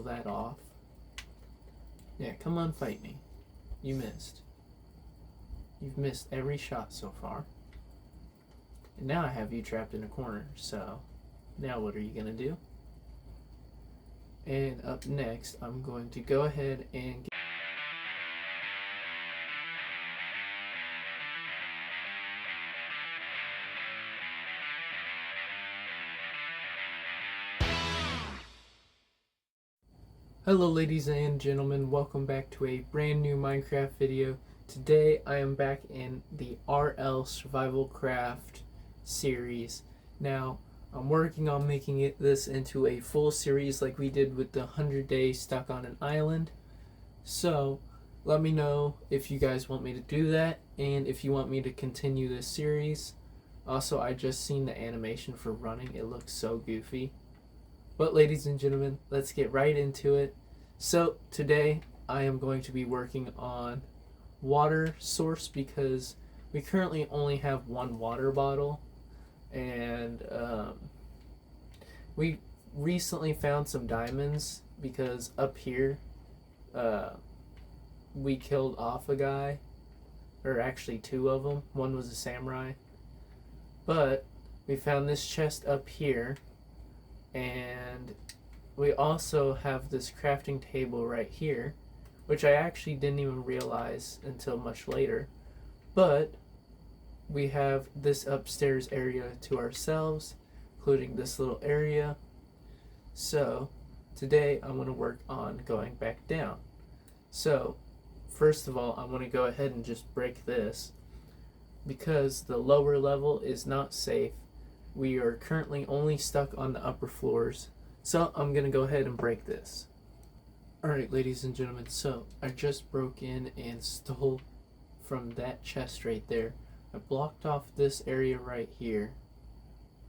that off. Yeah, come on, fight me. You missed. You've missed every shot so far. And now I have you trapped in a corner, so now what are you going to do? And up next, I'm going to go ahead and Hello ladies and gentlemen, welcome back to a brand new Minecraft video. Today I am back in the RL Survival Craft series. Now, I'm working on making this into a full series like we did with the 100 Days Stuck on an Island. So, let me know if you guys want me to do that and if you want me to continue this series. Also, I just seen the animation for running. It looks so goofy. But ladies and gentlemen, let's get right into it. So today I am going to be working on water source because we currently only have one water bottle, and we recently found some diamonds because up here we killed off a guy, or actually two of them. One was a samurai, but we found this chest up here. And we also have this crafting table right here, which I actually didn't even realize until much later. But we have this upstairs area to ourselves, including this little area. So today I want to work on going back down. So first of all, I want to go ahead and just break this because the lower level is not safe. We are currently only stuck on the upper floors, so I'm going to go ahead and break this. Alright ladies and gentlemen, so I just broke in and stole from that chest right there. I blocked off this area right here,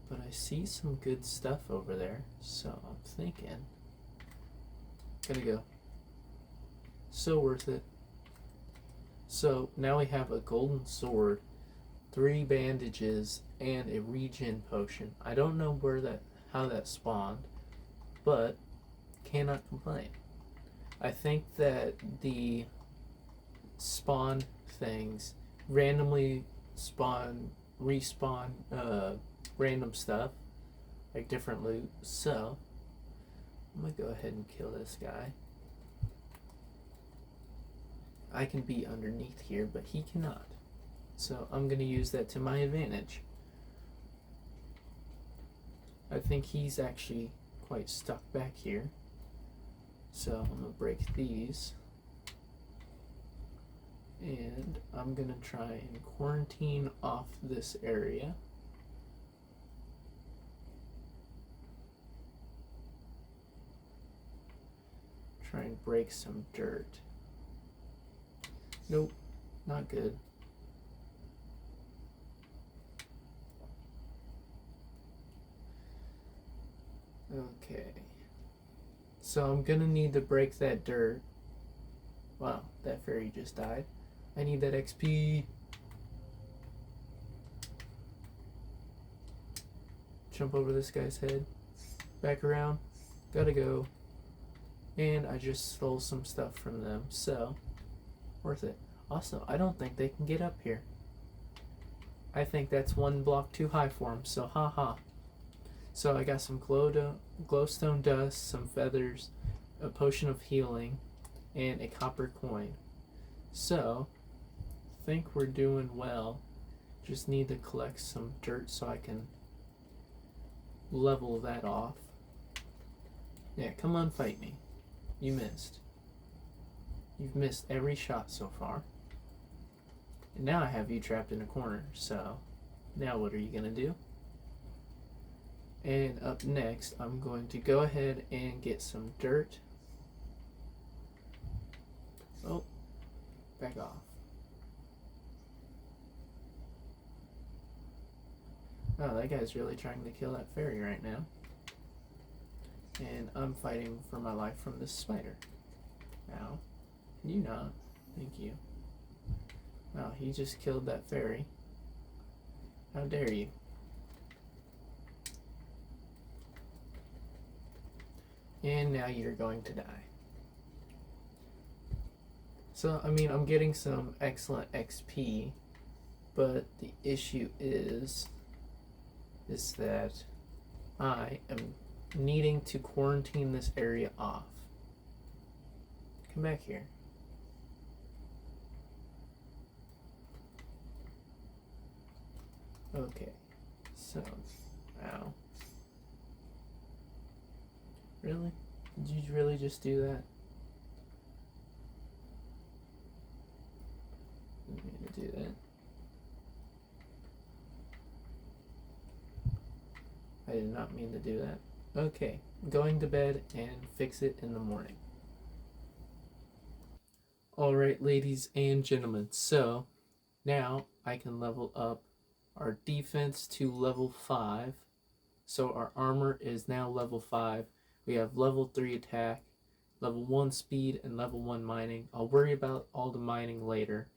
but I see some good stuff over there, so I'm thinking, gonna go. So worth it. So now we have a golden sword, 3 bandages, and a regen potion. I don't know how that spawned, but cannot complain. I think that the spawn things randomly respawn random stuff, like different loot. So I'm gonna go ahead and kill this guy. I can be underneath here, but he cannot. So I'm going to use that to my advantage. I think he's actually quite stuck back here. So I'm going to break these. And I'm going to try and quarantine off this area. Try and break some dirt. Nope, not good. Okay, so I'm gonna need to break that dirt. Wow, that fairy just died. I need that XP. Jump over this guy's head. Back around. Gotta go. And I just stole some stuff from them, so worth it. Also, I don't think they can get up here. I think that's one block too high for them, so haha. So I got some glowstone dust, some feathers, a potion of healing, and a copper coin. So, I think we're doing well. Just need to collect some dirt so I can level that off. Yeah, come on, fight me. You missed. You've missed every shot so far. And now I have you trapped in a corner, so now what are you gonna do? And up next, I'm going to go ahead and get some dirt. Oh, back off. Oh, that guy's really trying to kill that fairy right now. And I'm fighting for my life from this spider. Ow. Can you not? Thank you. Wow, he just killed that fairy. How dare you? And now you're going to die. So, I mean, I'm getting some excellent XP, but the issue is that I am needing to quarantine this area off. Come back here. Okay, so, ow. Really? Did you really just do that? Didn't mean to do that. I did not mean to do that. Okay, going to bed and fix it in the morning. Alright, ladies and gentlemen, so now I can level up our defense to level 5. So our armor is now level 5. We have level 3 attack, level 1 speed, and level 1 mining. I'll worry about all the mining later.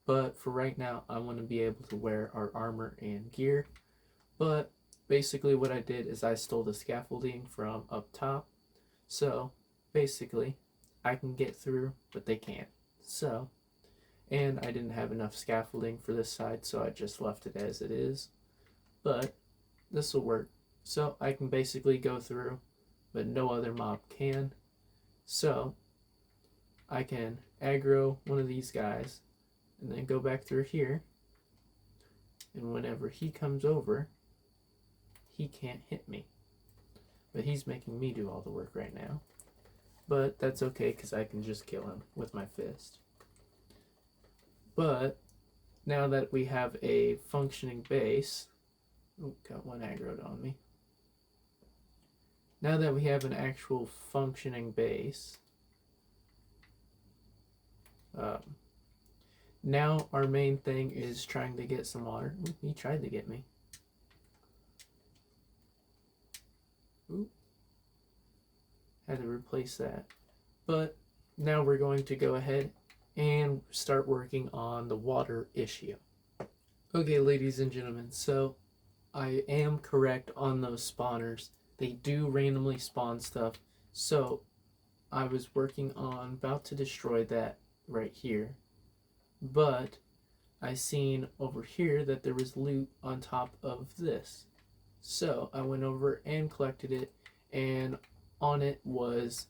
But for right now, I want to be able to wear our armor and gear. But basically what I did is I stole the scaffolding from up top. So basically, I can get through, but they can't. So, and I didn't have enough scaffolding for this side, so I just left it as it is. But this will work. So I can basically go through, but no other mob can. So I can aggro one of these guys and then go back through here. And whenever he comes over, he can't hit me. But he's making me do all the work right now. But that's okay because I can just kill him with my fist. But now that we have a functioning base, oh, got one aggroed on me. Now that we have an actual functioning base, now our main thing is trying to get some water. Ooh, he tried to get me. Ooh. Had to replace that. But now we're going to go ahead and start working on the water issue. Okay, ladies and gentlemen, so I am correct on those spawners. They do randomly spawn stuff. So I was working on about to destroy that right here. But I seen over here that there was loot on top of this. So I went over and collected it, and on it was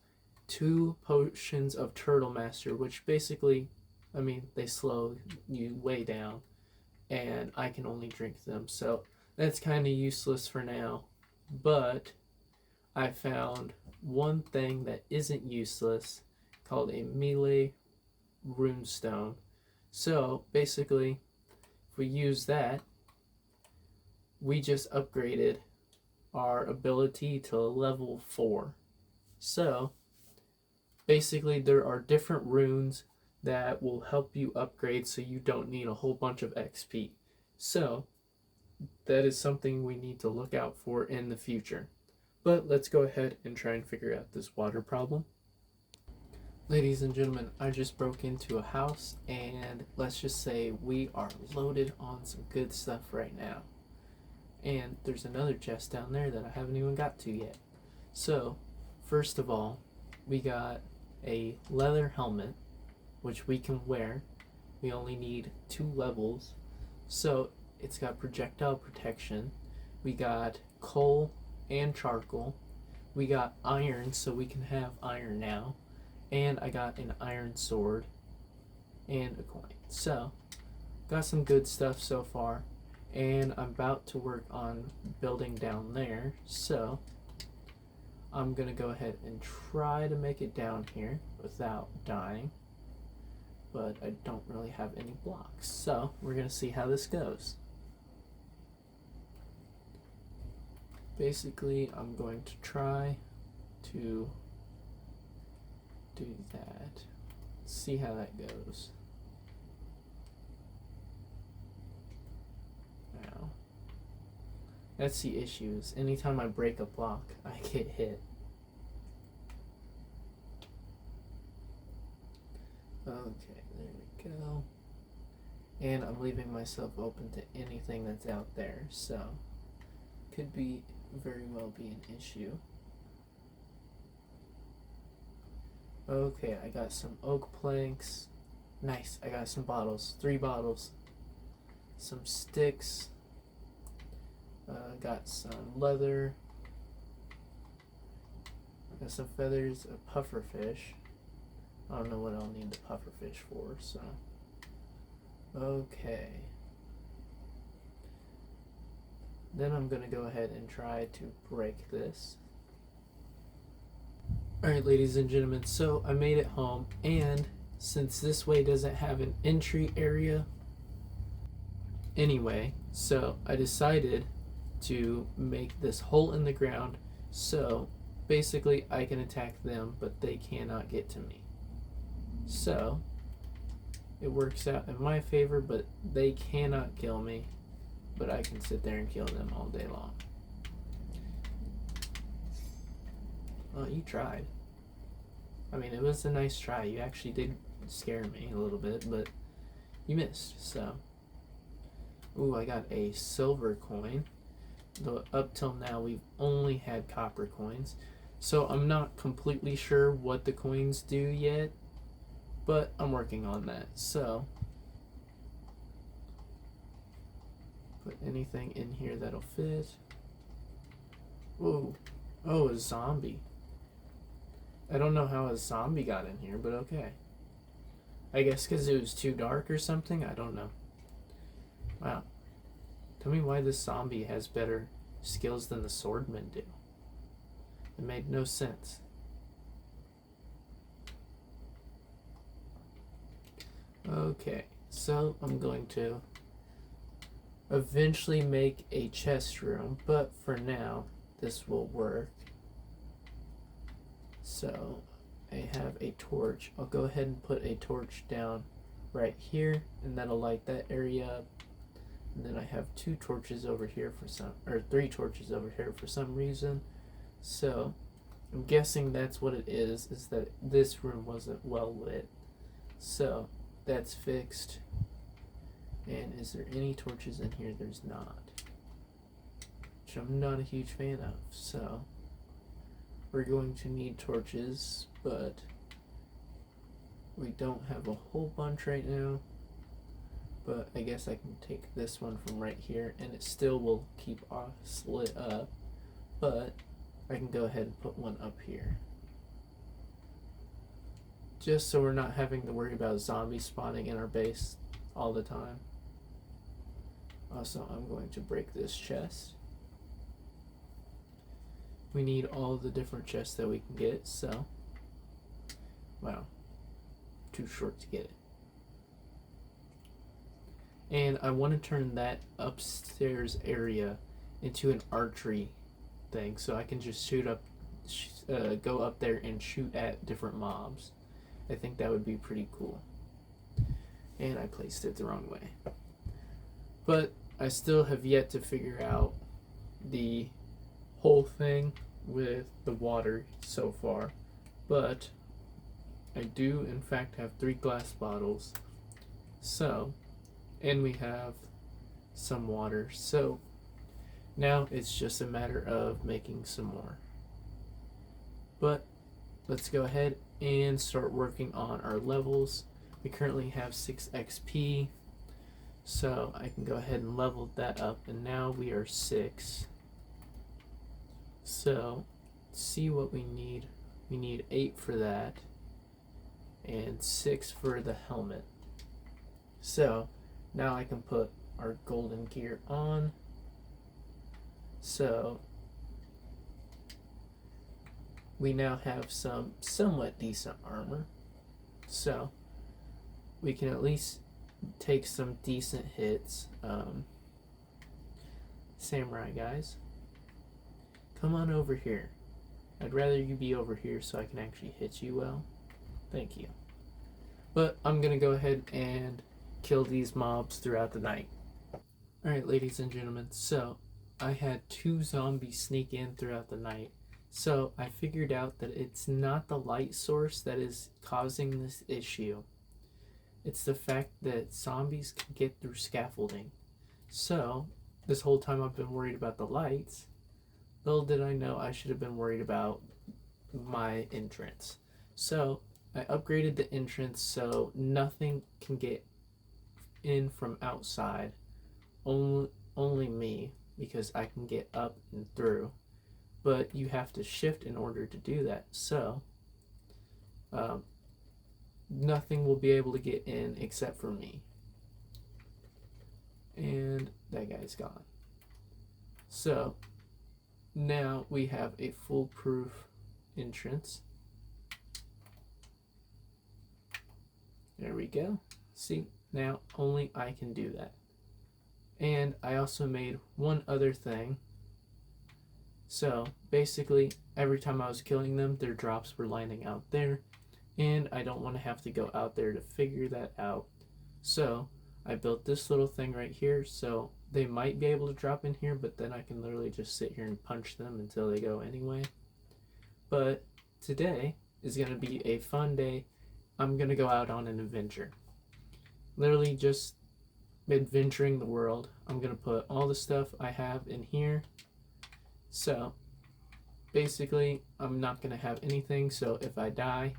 2 potions of Turtle Master, which basically, I mean, they slow you way down, and I can only drink them. So that's kind of useless for now. But I found one thing that isn't useless called a melee runestone. So basically, if we use that, we just upgraded our ability to level 4. So basically, there are different runes that will help you upgrade so you don't need a whole bunch of XP. So that is something we need to look out for in the future. But let's go ahead and try and figure out this water problem. Ladies and gentlemen, I just broke into a house, and let's just say we are loaded on some good stuff right now. And there's another chest down there that I haven't even got to yet. So, first of all, we got a leather helmet, which we can wear. We only need 2 levels. So, it's got projectile protection. We got coal and charcoal. We got iron, so we can have iron now. And I got an iron sword and a coin. So, got some good stuff so far. And I'm about to work on building down there. So, I'm going to go ahead and try to make it down here without dying. But I don't really have any blocks. So, we're going to see how this goes. Basically, I'm going to try to do that. See how that goes. Now, that's the issue, is anytime I break a block, I get hit. Okay, there we go. And I'm leaving myself open to anything that's out there, so could be very well be an issue. Okay, I got some oak planks. Nice, I got some bottles. 3 bottles. Some sticks. Got some leather. Got some feathers, a puffer fish. I don't know what I'll need the puffer fish for, so. Okay. Then I'm gonna go ahead and try to break this. Alright, ladies and gentlemen, so I made it home, and since this way doesn't have an entry area anyway, so I decided to make this hole in the ground so basically I can attack them, but they cannot get to me. So it works out in my favor, but they cannot kill me, but I can sit there and kill them all day long. Well, you tried. I mean, it was a nice try. You actually did scare me a little bit, but you missed, so. Ooh, I got a silver coin. Though up till now, we've only had copper coins. So I'm not completely sure what the coins do yet, but I'm working on that. So, put anything in here that'll fit. Whoa. Oh, a zombie. I don't know how a zombie got in here, but okay. I guess because it was too dark or something? I don't know. Wow. Tell me why this zombie has better skills than the swordmen do. It made no sense. Okay, so I'm going to eventually make a chest room, but for now, this will work. So I have a torch. I'll go ahead and put a torch down right here, and that'll light that area up. And then I have 2 torches over here for some, or 3 torches over here for some reason. So I'm guessing that's what it is that this room wasn't well lit. So that's fixed. And is there any torches in here? There's not. Which I'm not a huge fan of. So we're going to need torches, but we don't have a whole bunch right now. But I guess I can take this one from right here, and it still will keep us lit up. But I can go ahead and put one up here. Just so we're not having to worry about zombies spawning in our base all the time. Also, I'm going to break this chest. We need all the different chests that we can get, so. Wow. Too short to get it. And I want to turn that upstairs area into an archery thing, so I can just go up there and shoot at different mobs. I think that would be pretty cool. And I placed it the wrong way. But I still have yet to figure out the whole thing with the water so far. But I do in fact have 3 glass bottles. So, and we have some water. So now it's just a matter of making some more. But let's go ahead and start working on our levels. We currently have 6 XP, so I can go ahead and level that up, and now we are 6. So see what we need. We need 8 for that and 6 for the helmet. So now I can put our golden gear on. So we now have some somewhat decent armor. So we can at least take some decent hits. Samurai guys, come on over here. I'd rather you be over here so I can actually hit you well. Thank you. But I'm gonna go ahead and kill these mobs throughout the night. Alright, ladies and gentlemen, so I had 2 zombies sneak in throughout the night. So I figured out that it's not the light source that is causing this issue. It's the fact that zombies can get through scaffolding. So this whole time I've been worried about the lights. Little did I know I should have been worried about my entrance. So I upgraded the entrance so nothing can get in from outside. Only me, because I can get up and through. But you have to shift in order to do that. So nothing will be able to get in except for me. And that guy's gone. So now we have a foolproof entrance. There we go. See, now only I can do that. And I also made one other thing. So basically, every time I was killing them, their drops were lining out there. And I don't want to have to go out there to figure that out. So I built this little thing right here. So they might be able to drop in here, but then I can literally just sit here and punch them until they go anyway. But today is going to be a fun day. I'm going to go out on an adventure. Literally just adventuring the world. I'm going to put all the stuff I have in here. So basically, I'm not going to have anything. So if I die,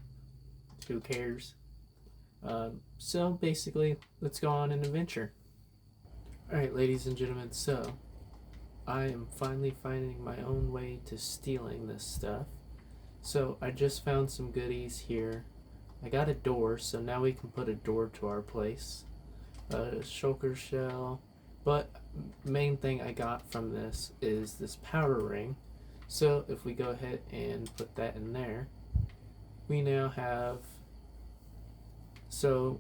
who cares? So basically, let's go on an adventure. Alright, ladies and gentlemen, so I am finally finding my own way to stealing this stuff. So I just found some goodies here. I got a door, so now we can put a door to our place. A shulker shell. But main thing I got from this is this power ring. So if we go ahead and put that in there, we now have, so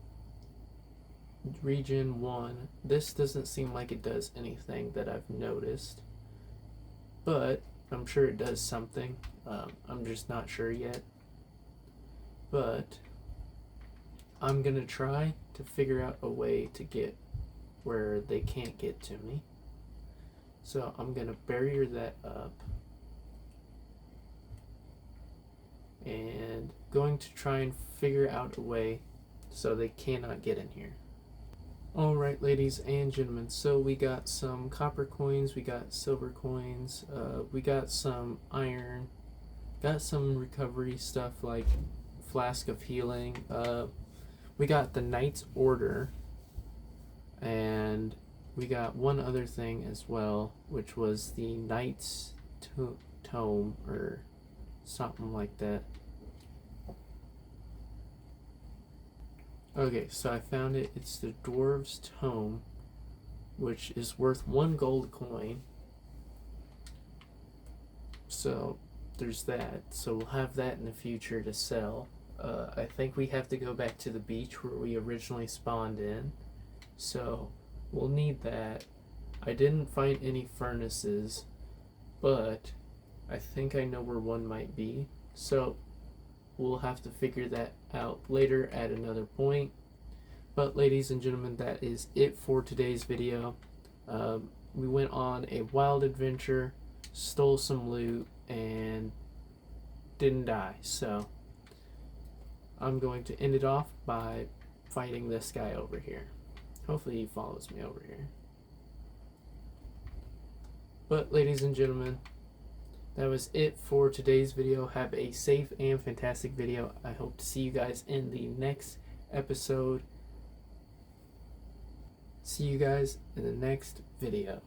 region 1, this doesn't seem like it does anything that I've noticed, but I'm sure it does something. I'm just not sure yet, but I'm gonna try to figure out a way to get where they can't get to me. So I'm gonna barrier that up and going to try and figure out a way so they cannot get in here. Alright, ladies and gentlemen, so we got some copper coins, we got silver coins, we got some iron, got some recovery stuff like flask of healing, we got the Knight's Order, and we got one other thing as well, which was the Knight's Tome, or something like that. Okay, so I found it. It's the Dwarves Tome, which is worth 1 gold coin. So there's that. So we'll have that in the future to sell. I think we have to go back to the beach where we originally spawned in. So we'll need that. I didn't find any furnaces, but I think I know where one might be. So we'll have to figure that out later at another point. But ladies and gentlemen, that is it for today's video. We went on a wild adventure, stole some loot, and didn't die. So I'm going to end it off by fighting this guy over here. Hopefully he follows me over here. But ladies and gentlemen, that was it for today's video. Have a safe and fantastic video. I hope to see you guys in the next episode. See you guys in the next video.